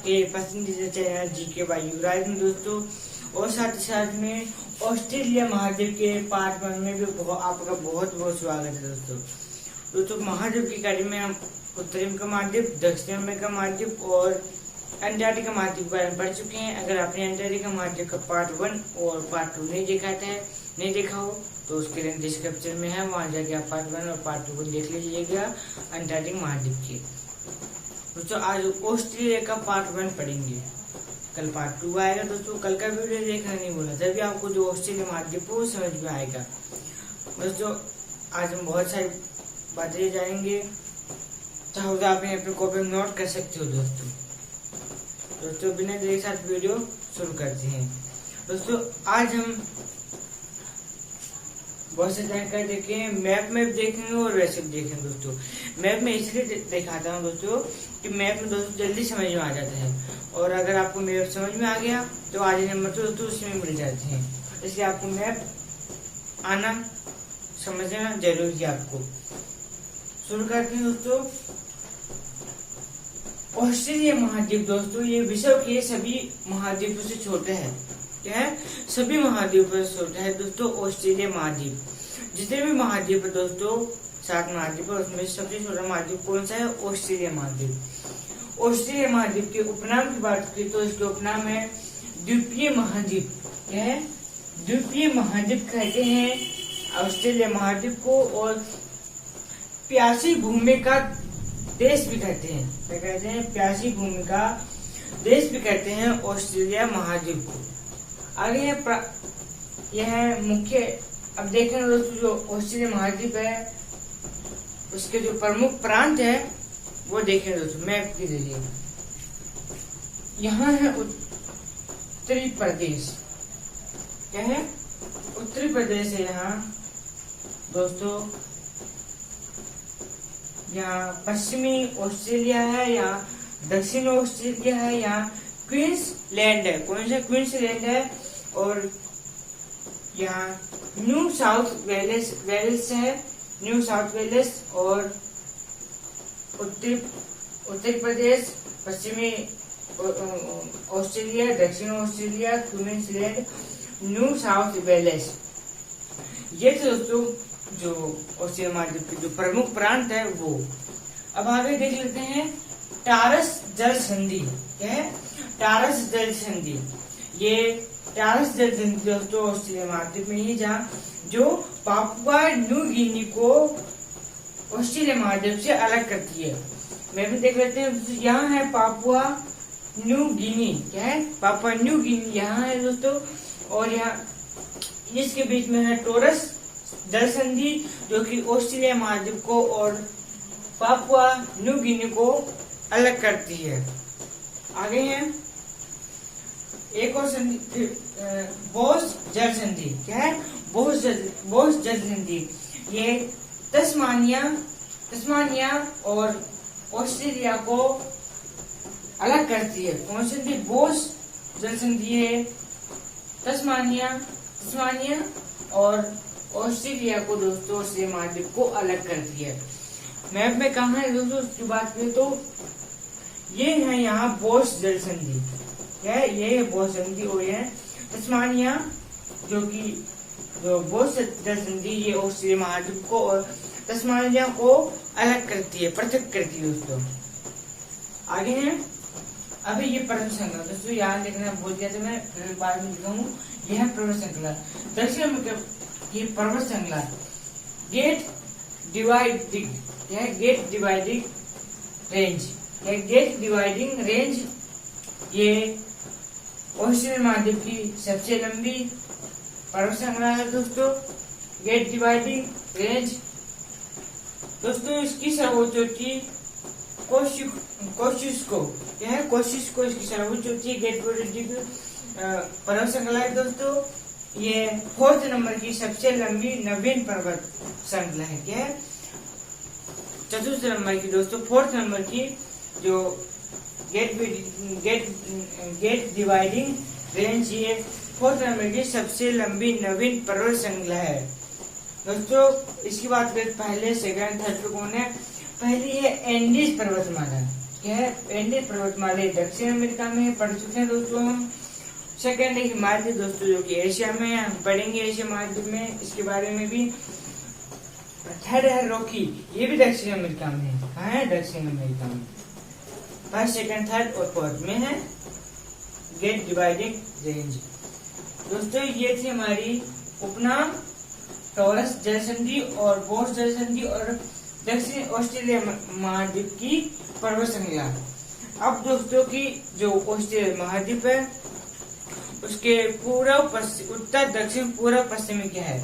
आपके पसंदीदा channel GK by युवराज में दोस्तों, और साथ ही साथ में ऑस्ट्रेलिया महाद्वीप के पार्ट 1 में भी आपका बहुत बहुत स्वागत है दोस्तों। महाद्वीप की कड़ी में हम उत्तरी का महाद्वीप, दक्षिण अमेरिका महाद्वीप और अंटार्कटिका महाद्वीप के बारे में पढ़ चुके हैं। अगर आपने अंटार्कटिका महाद्वीप का पार्ट 1 और पार्ट 2 नहीं देखा हो तो उसके लिंक डिस्क्रिप्शन में है, वहां जाके आप पार्ट 1 और पार्ट 2 को देख लीजिएगा अंटार्कटिका महाद्वीप के। दोस्तों आज ऑस्ट्रेलिया का पार्ट 1 पढ़ेंगे, कल पार्ट 2 आएगा दोस्तों। कल का वीडियो देखना नहीं बोला, तभी आपको जो ऑस्ट्रेलिया महाद्वीप वो समझ में आएगा। दोस्तों आज हम बहुत सारी बातें जानेंगे, चाहो तो आप अपने कॉपी में नोट कर सकते हो दोस्तों। बिना देरी के साथ वीडियो शुरू करते हैं। दोस्तों आज हम बहुत से जानकारी देखें, मैप में देखेंगे और वैसे भी देखेंगे दोस्तों। मैप में इसलिए दिखाता हूँ दोस्तों कि मैप में दोस्तों जल्दी समझ में आ जाता है, और अगर आपको मैप समझ में आ गया तो आगे नंबर तो दोस्तों उसमें मिल जाते हैं, इसलिए आपको मैप आना समझना जरूरी है। आपको शुरू करते हैं दोस्तों। ऑस्ट्रेलिया महाद्वीप दोस्तों ये विश्व के सभी महाद्वीपों से छोटा है। क्या है? सभी महाद्वीपों से छोटा है दोस्तों ऑस्ट्रेलिया महाद्वीप। जितने भी महाद्वीप है दोस्तों 7 महाद्वीप है, उसमें सबसे छोटा महाद्वीप कौन सा है? ऑस्ट्रेलिया महाद्वीप। ऑस्ट्रेलिया महाद्वीप के उपनाम की बात करें तो इसके उपनाम है द्वीपीय महाद्वीप। क्या है? द्वीपीय महाद्वीप कहते हैं ऑस्ट्रेलिया महाद्वीप को, और प्यासी भूमि का देश भी कहते हैं। क्या कहते हैं? प्यासी भूमि का देश भी कहते हैं ऑस्ट्रेलिया महाद्वीप को। आगे यह मुख्य, अब देखें दोस्तों जो ऑस्ट्रेलिया महाद्वीप है उसके जो प्रमुख प्रांत है वो देखें दोस्तों मैप के जरिए। यहाँ है उत्तरी प्रदेश। क्या है? उत्तरी प्रदेश है यहाँ दोस्तों। यहाँ पश्चिमी ऑस्ट्रेलिया है, यहाँ दक्षिण ऑस्ट्रेलिया है, यहाँ क्वींसलैंड है। कौन सा? क्वींसलैंड है। और यहाँ न्यू साउथ वेल्स है, न्यू साउथ वेल्स। और उत्तर प्रदेश, पश्चिमी ऑस्ट्रेलिया, दक्षिण Australia, Queensland, New South Wales. ये दोस्तों जो ऑस्ट्रेलिया महाद्वीप के जो प्रमुख प्रांत है वो। अब आगे देख लेते हैं टॉरस जल संधि। क्या है? टॉरस जल संधि। ये टॉरस जल संधि दोस्तों ऑस्ट्रेलिया महाद्वीप में ही, जहाँ जो पापुआ न्यू गिनी को ऑस्ट्रेलिया महाद्वीप से अलग करती है। मैं भी देख लेते हैं, यहाँ है पापुआ न्यू गिनी। क्या है? पापुआ न्यू गिनी यहाँ है दोस्तों, और यहाँ इसके बीच में है टॉरस जल संधि जो कि ऑस्ट्रेलिया महाद्वीप को और पापुआ न्यू गिनी को अलग करती है। आगे है एक और संधि, बोस जल संधि। क्या है? बोस जल संधि। ये तस्मानिया और ऑस्ट्रेलिया को अलग करती है। कौन सी? बोस जल संधि है तस्मानिया और ऑस्ट्रेलिया को दोस्तों ऑस्ट्रेलिया महाद्वीप को अलग करती है। मैप में कहाँ है दोस्तों उसकी बात करें तो ये है यहाँ बोस जल संधि। क्या है? ये बोस संधि। और ये तस्मानिया जो बोस जल संधि ये ऑस्ट्रेलिया महाद्वीप को और तस्मानिया को अलग करती है, पृथक करती है दोस्तों। आगे है अभी ये पर्वत श्रृंखला दोस्तों, यहाँ देखना बोल दिया था मैं, बाद में लिखा हूँ। यह है पर्वत श्रृंखला दक्षिण अमेरिका की पर्वत श्रृंखला great dividing range. Great dividing range ये ऑस्ट्रेलिया महाद्वीप की सबसे लंबी पर्वत श्रृंखला है दोस्तों, गेट डिवाइडिंग रेंज। दोस्तों इसकी सर्वोच्च चोटी कोशिस्को। क्या है? कोशिस्को इसकी सर्वोच्च चोटी गेट डिवाइडिंग पर्वत श्रृंखला है दोस्तों। ये 4th नंबर की सबसे लंबी नवीन पर्वत श्रृंखला है। क्या है? 4th नंबर की दोस्तों, 4th नंबर की जो गेट डिवाइडिंग रेंज ये 4th नंबर की सबसे लंबी नवीन पर्वत श्रृंखला है दोस्तों। इसकी बात करें पहले, सेकंड, थर्ड पे कौन है? पहली है एंडीज पर्वतमाला। क्या है, एंडीज पर्वतमाला दक्षिण अमेरिका में पढ़ चुके हैं दोस्तों हम। सेकेंड है हिमालय दोस्तों, जो कि एशिया में है, हम पढ़ेंगे एशिया महाद्वीप में इसके बारे में भी। थर्ड है रॉकी, ये भी दक्षिण अमेरिका में है। कहाँ है? दक्षिण अमेरिका में। फर्स्ट, सेकंड, थर्ड और फोर्थ में है ग्रेट डिवाइडिंग रेंज। दोस्तों ये थी हमारी उपनाम, टॉरस जलसंधि और बोर्स जलसंधि और दक्षिण ऑस्ट्रेलिया महाद्वीप की पर्वत श्रृंखला। अब दोस्तों की जो ऑस्ट्रेलिया महाद्वीप है उसके पूर्व पश्चिम, उत्तर, दक्षिण, पूर्व, पश्चिम में क्या है?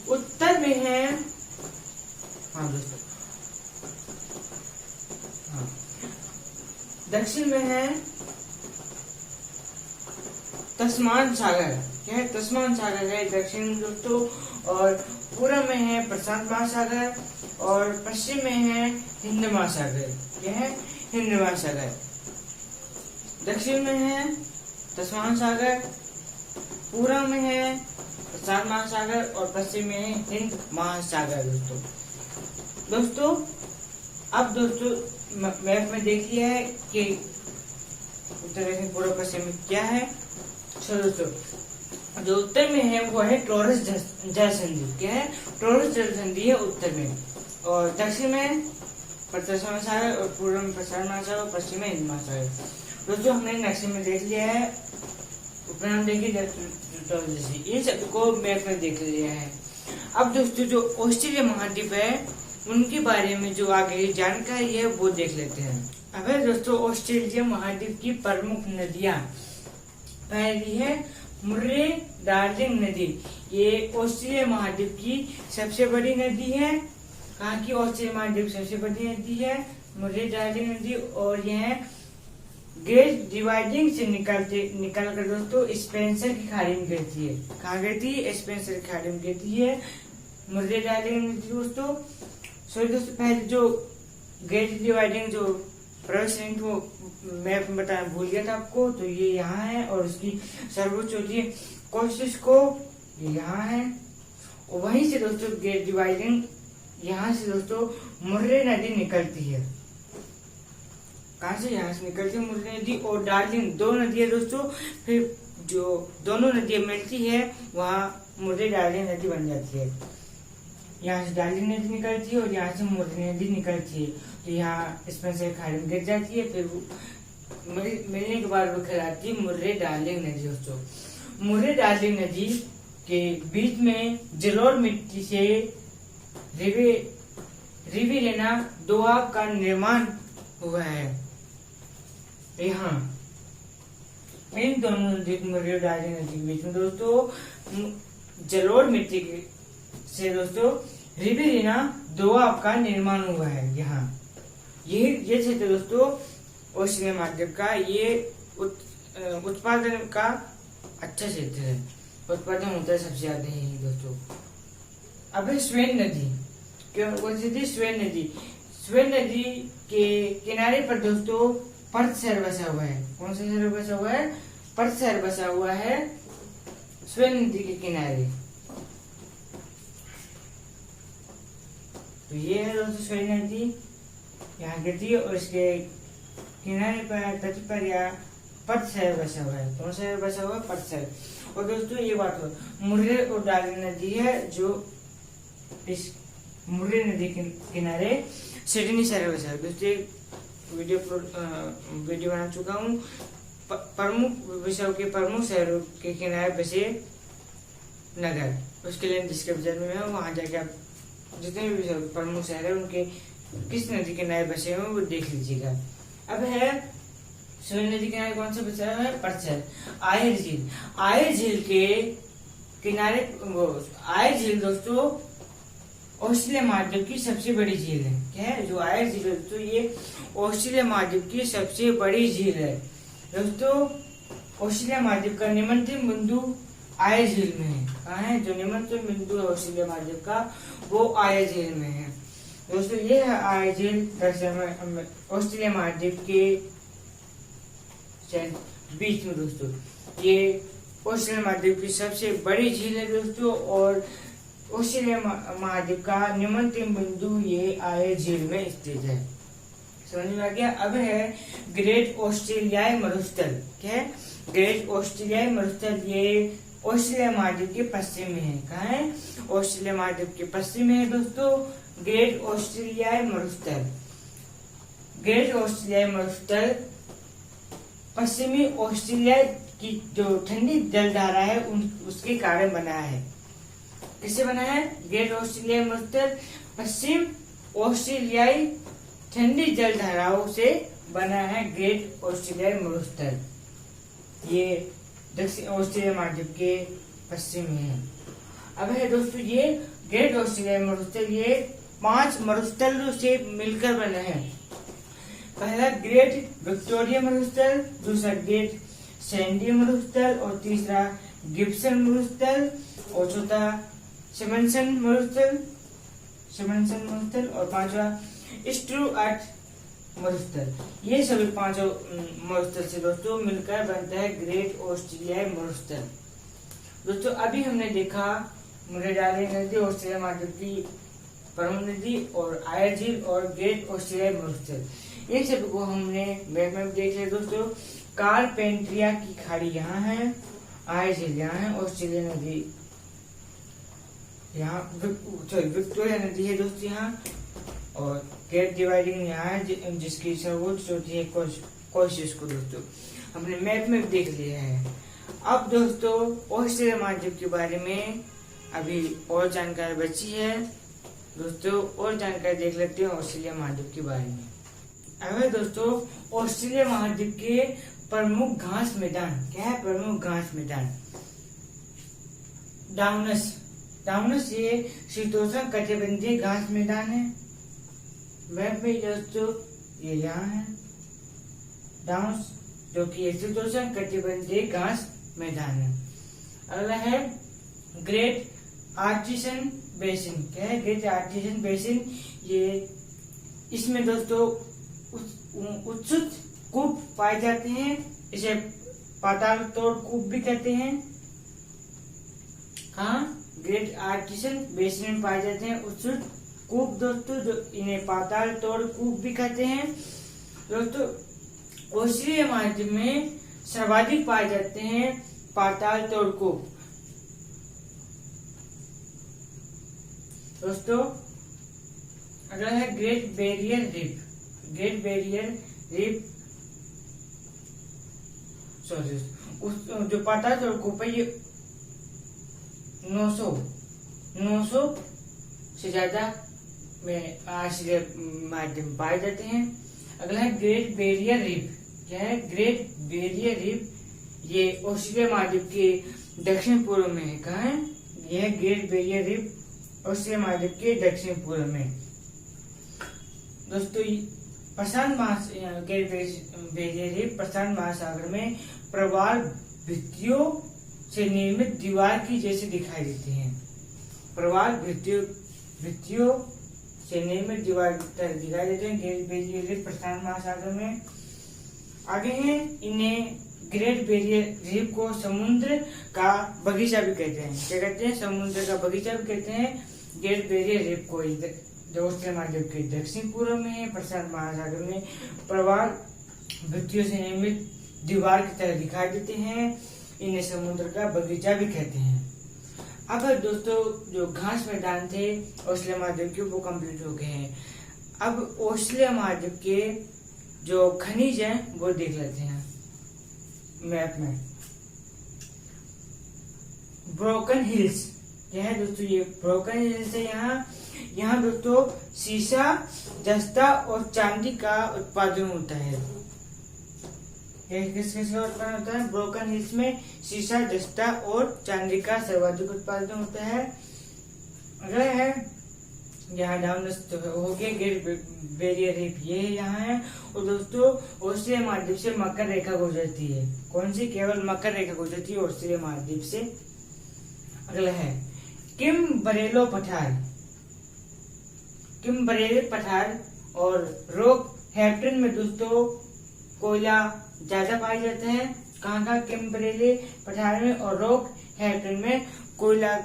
उत्तर में है, हाँ दोस्तों, हाँ, दक्षिण में है तस्मान सागर। क्या है? तस्मान सागर है दक्षिण में दोस्तों। और पूर्व में है प्रशांत महासागर और पश्चिम में है हिंद महासागर। क्या है? हिंद महासागर। दक्षिण में है तस्मान सागर, पूर्व में है प्रशांत महासागर और पश्चिम में है हिंद महासागर दोस्तों। अब दोस्तों मैप में देख लिया है कि उत्तर, दक्षिण, पूर्व, पश्चिम में क्या है। चलो दोस्तों, जो उत्तर में है वो है टॉरस जलसंधि। क्या है? टॉरस जलसंधि है उत्तर में। और दक्षिण में प्रशांत महासागर और पूर्व में प्रशांत महासागर और पश्चिम में हिंद महासागर। दोस्तों हमने नक्शे में देख लिया है, उपनाम देखिए, इन सबको मैप में देख लिया है। अब दोस्तों जो ऑस्ट्रेलिया महाद्वीप है उनके बारे में जो आगे जानकारी है वो देख लेते हैं। अब है दोस्तों ऑस्ट्रेलिया महाद्वीप की प्रमुख नदियां। पहली है मुर्रे डार्लिंग नदी। ये ऑस्ट्रेलिया महाद्वीप की सबसे बड़ी नदी है। कहाँ की? ऑस्ट्रेलिया महाद्वीप सबसे बड़ी नदी है मुर्रे डार्लिंग नदी। और यह ग्रेट डिवाइडिंग से निकलकर दोस्तों स्पेंसर की खाड़ी में गिरती है। कहाँ गिरती है? स्पेंसर की खाड़ी में गिरती है मुर्रे डार्लिंग नदी दोस्तों। सो दोस्तों पहले जो ग्रेट डिवाइडिंग जो प्रश्न वो मैप में बताना भूल गया था आपको, तो ये यहाँ है। और उसकी सर्वोच्च चोटी कोशिस्को ये यहाँ है। और वहीं से दोस्तों ग्रेट डिवाइडिंग, यहाँ से दोस्तों मुर्रे नदी निकलती है। कहाँ से? यहाँ से निकलती है मुर्रे नदी और डार्लिंग, दो नदी है दोस्तों। फिर जो दोनों नदियां मिलती है वहाँ मुर्रे डार्लिंग नदी बन जाती है। यहाँ से डार्लिंग नदी निकलती है और यहाँ से मुर्रे नदी निकलती है। तो यहाँ स्पेंसर खाड़ी में गिर जाती है। फिर मिलने के बाद वो कहलाती है मुर्रे डार्लिंग नदी दोस्तों। मुर्रे डार्लिंग नदी के बीच में जलोढ़ मिट्टी से रिविरेना दोआब का निर्माण हुआ है। यहाँ इन दोनों नदी, मुर्रे डार्लिंग नदी के बीच में दोस्तों जलोढ़ मिट्टी से दोस्तों रिविरेना दोआब का निर्माण हुआ है। यहाँ ये क्षेत्र दोस्तों ऑस्ट्रेलिया महाद्वीप का ये उत्पादन का अच्छा क्षेत्र है। उत्पादन होता है सबसे ज्यादा यही दोस्तों। अब है स्वेन नदी। कौन सी थी? स्वेन नदी। स्वेन नदी के किनारे पर दोस्तों पर्थ शहर बसा हुआ है। कौन सा शहर बसा हुआ है? पर्थ शहर बसा हुआ है स्वेन नदी के किनारे। तो ये है दोस्तों स्वेन नदी, यहाँ गिरती है और इसके किनारे पर, तट पर या पर्थ शहर बसा हुआ है। कौन सा शहर बसा हुआ है? पर्थ शहर। और दोस्तों ये बात हो, मुर्रे और डार्लिंग नदी है जो इस मुर्रे नदी के किनारे सिडनी शहर बसा है। दोस्तों वीडियो बना चुका हूँ प्रमुख विश्व के प्रमुख शहरों के किनारे बसे नगर, उसके लिए डिस्क्रिप्शन में है, वहां जाके आप जितने भी प्रमुख शहर है उनके किस नदी के किनारे बसे हुए वो देख लीजिएगा। अब है स्वेन नदी किनारे कौन सा बसा है? पर्थ शहर। आयर झील। आयर झील के किनारे आयर झील दोस्तों ऑस्ट्रेलिया महाद्वीप की सबसे बड़ी झील है। क्या है? जो आयर झील दोस्तों ये ऑस्ट्रेलिया महाद्वीप की सबसे बड़ी झील है दोस्तों। ऑस्ट्रेलिया महाद्वीप का निमंत्रण बिंदु आयर झील में है। कहाँ है? जो निमंत्रण बिंदु है ऑस्ट्रेलिया महाद्वीप का वो आयर झील में है दोस्तों। ये है आयर झील ऑस्ट्रेलिया महाद्वीप के बीच में दोस्तों। ये ऑस्ट्रेलिया महाद्वीप की सबसे बड़ी झील है दोस्तों। और ऑस्ट्रेलिया महाद्वीप का निमंत्रण बिंदु ये आयर झील में स्थित है। समझ में आ गया। अब है ग्रेट ऑस्ट्रेलियाई मरुस्थल। क्या है? ग्रेट ऑस्ट्रेलियाई मरुस्थल। ये ऑस्ट्रेलिया महाद्वीप के पश्चिम में है। कहाँ है? ऑस्ट्रेलिया महाद्वीप के पश्चिम में है दोस्तों ग्रेट ऑस्ट्रेलियाई मरुस्थल। ग्रेट ऑस्ट्रेलियाई मरुस्थल पश्चिमी ऑस्ट्रेलिया की जो ठंडी जलधारा है उसके कारण बना है। किससे बना है? ग्रेट ऑस्ट्रेलियाई मरुस्थल पश्चिम ऑस्ट्रेलियाई ठंडी जलधाराओं से बना है ग्रेट ऑस्ट्रेलियाई मरुस्थल। ये दक्षिण ऑस्ट्रेलिया महाद्वीप के पश्चिम में है। अब है दोस्तों ये ग्रेट ऑस्ट्रेलियाई मरुस्थल, ये 5 मरुस्थल से मिलकर बना है। पहला ग्रेट विक्टोरिया मरुस्थल, दूसरा ग्रेट सैंडी मरुस्थल, और तीसरा गिब्सन मरुस्थल, और चौथा सिमनसन मरुस्थल, और पांचवा स्टुअर्ट मरुस्थल। ये सभी 5 मरुस्थल से दोस्तों मिलकर बनता है ग्रेट ऑस्ट्रेलियाई मरुस्थल। दोस्तों अभी हमने देखा मुरेडाले नदी, ऑस्ट्रेलिया महाद्वीप की प्रमुख नदी, और आयर झील और ग्रेट ऑस्ट्रेलियाई मरुस्थल। इन सभी को हमने मैप में देख लिया दोस्तों। कारपेंट्रिया की खाड़ी यहाँ है, आयर झील यहाँ है, ऑस्ट्रेलिया नदी यहाँ, विक्टोरिया नदी है दोस्तों यहाँ, और ग्रेट डिवाइडिंग यहाँ है जिसकी सर्वोच्च चोटी है कोशिश दोस्तों हमने मैप में देख लिया है। अब दोस्तों ऑस्ट्रेलिया महाद्वीप के बारे में अभी और जानकारी बची है दोस्तों, और जानकारी देख लेते हैं ऑस्ट्रेलिया महाद्वीप के बारे में। अब दोस्तों ऑस्ट्रेलिया महाद्वीप के प्रमुख घास मैदान। क्या है? प्रमुख घास मैदान डाउनस ये शीतोष्ण कटिबंधीय घास मैदान है। मैप में दोस्तों ये यहाँ है डाउनस, जो कि शीतोष्ण कटिबंधीय घास मैदान है। अगला है ग्रेट आर्टिसन बेसिन। क्या है? ग्रेट आर्टिसन बेसिन, ये इसमें दोस्तों उच्चुत कूप पाए जाते हैं। इसे पाताल तोड़ कूप भी कहते हैं। हाँ, ग्रेट आर्टिसन बेसिन में पाए जाते हैं उच्चुत कूप दोस्तों, जो इन्हें पाताल तोड़ कूप भी कहते हैं। दोस्तों ऑस्ट्रेलिया महाद्वीप में सर्वाधिक पाए जाते हैं पाताल तोड़ कूप। दोस्तों अगला है great barrier reef. Great barrier reef जो पाताल तोड़ कूप है, ये 900 से ज्यादा में ऑस्ट्रेलिया महाद्वीप में पाए जाते हैं। अगला है ग्रेट बैरियर रीफ। क्या है? ग्रेट बैरियर रीफ, ये ऑस्ट्रेलिया महाद्वीप के दक्षिण पूर्व में है। कहाँ है? यह ग्रेट बैरियर रीफ ऑस्ट्रेलिया महाद्वीप के दक्षिण पूर्व में। दोस्तों प्रशांत बैरियर रीफ प्रशांत महासागर में प्रवाल भित्तियों से निर्मित दीवार की जैसे दिखाई देती हैं। प्रवाल भित्तियों से निर्मित दीवार की तरह दिखाई देते हैं ग्रेट बैरियर रीफ प्रशांत महासागर में। आगे हैं, इन्हें ग्रेट बैरियर रीफ को समुद्र का बगीचा भी कहते हैं। क्या कहते हैं? समुद्र का बगीचा भी कहते हैं ग्रेट बैरियर रीफ को, जो ऑस्ट्रेलिया महाद्वीप के दक्षिण पूर्व में है, प्रशांत महासागर में प्रवाल भित्तियों से निर्मित दीवार की तरह दिखाई देते हैं। इन्हें समुद्र का बगीचा भी कहते हैं। अब दोस्तों जो घास मैदान थे ऑस्ट्रेलिया महाद्वीप के, वो कंप्लीट हो गए हैं। अब ऑस्ट्रेलिया महाद्वीप के जो खनिज हैं वो देख लेते हैं मैप में। Broken hills. क्या है दोस्तों? ये ब्रोकन हिल्स है। यहाँ दोस्तों सीसा, जस्ता और चांदी का उत्पादन होता है। किसका उत्पादन होता है? ब्रोकन हिल्स में सीसा, जस्ता और चांदी का सर्वाधिक उत्पादन होता है। अगला है यहाँ डाउनस हो गया ग्रेट बैरियर रीफ, ये यहाँ है। और दोस्तों ऑस्ट्रेलिया महाद्वीप से मकर रेखा गुजरती है। कौन सी? केवल मकर रेखा गुजरती है ऑस्ट्रेलिया महाद्वीप से। अगला है किम्बरेलो पठार और रॉक हैम्पटन में दोस्तों कोयला ज्यादा पाया जाता है। कहाँ? किम्बरेले पठार में और रॉक हैम्पटन में कोयला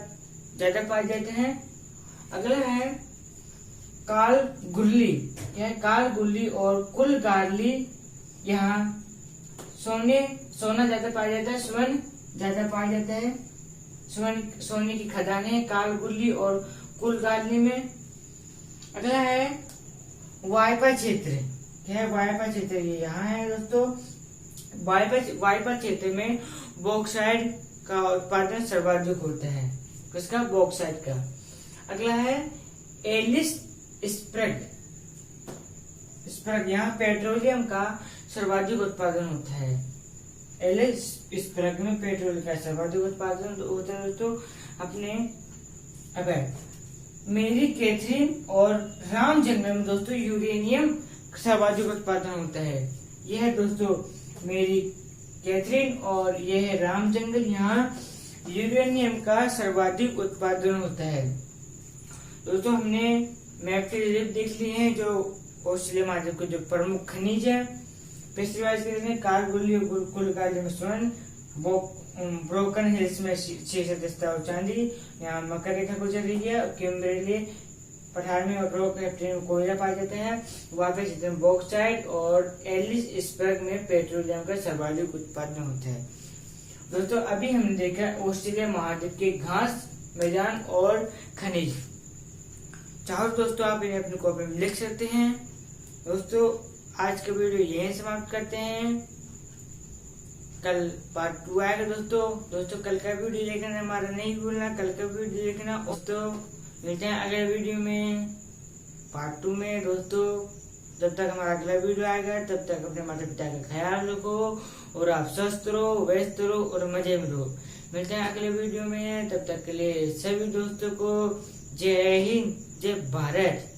ज्यादा पाए जाते हैं। अगला है कालगुल्ली, क्या है कालगुल्ली और कुलगार्ली। यहाँ सोना ज्यादा पाया जाता है, स्वर्ण ज्यादा पाया जाता है। सोने की खदानें कालगुल्ली और कुलगार्ली में। अगला है वायपा क्षेत्र, क्या है वायपा क्षेत्र, ये यहाँ है दोस्तों। वायपा क्षेत्र में बॉक्साइट का उत्पादन सर्वाधिक होता है, किसका, बॉक्साइट का। अगला है एलिस स्प्रग, यहाँ पेट्रोलियम का सर्वाधिक उत्पादन होता है। एलिस स्प्रग में पेट्रोलियम का सर्वाधिक उत्पादन होता है दोस्तों। अपने अब मेरी कैथरीन और राम जंगल में दोस्तों यूरेनियम सर्वाधिक उत्पादन होता है। यह है दोस्तों मेरी कैथरीन और यह है राम जंगल, यहाँ यूरेनियम का सर्वाधिक उत्पादन होता है। दोस्तों हमने मैप के रिलीफ देख लिए हैं जो ऑस्ट्रेलिया महाद्वीप के जो प्रमुख खनिज है। पेस्टिवाइज के कालगुल्ली और कुलगार्ली में स्वर्ण, ब्रोकन हिल्स में शीशा और चांदी, यहाँ मकर रेखा गुजर रही है। किम्बरले पठार में और रॉक फैक्ट्री में कोयला पाया जाता है। वहाँ पे बॉक्साइट और एलिस स्पर्ग में पेट्रोलियम का सर्वाधिक उत्पादन होता है। दोस्तों अभी हमने देखा ऑस्ट्रेलिया महाद्वीप के घास, मैदान और खनिज। चाहो दोस्तों आप इन्हें अपनी कॉपी में लिख सकते हैं। दोस्तों आज का वीडियो यहीं समाप्त करते हैं। कल पार्ट 2 आएगा दोस्तों कल का वीडियो देखना हमारा नहीं भूलना, कल का वीडियो देखना। दोस्तों मिलते हैं अगले वीडियो में पार्ट 2 में। दोस्तों जब तक हमारा अगला वीडियो आएगा तब तक अपने माता पिता का ख्याल रखो और आप स्वस्थ रहो, व्यस्त रहो और मजे में रहो। मिलते हैं अगले वीडियो में, तब तक के लिए सभी दोस्तों को जय हिंद, जय भारत।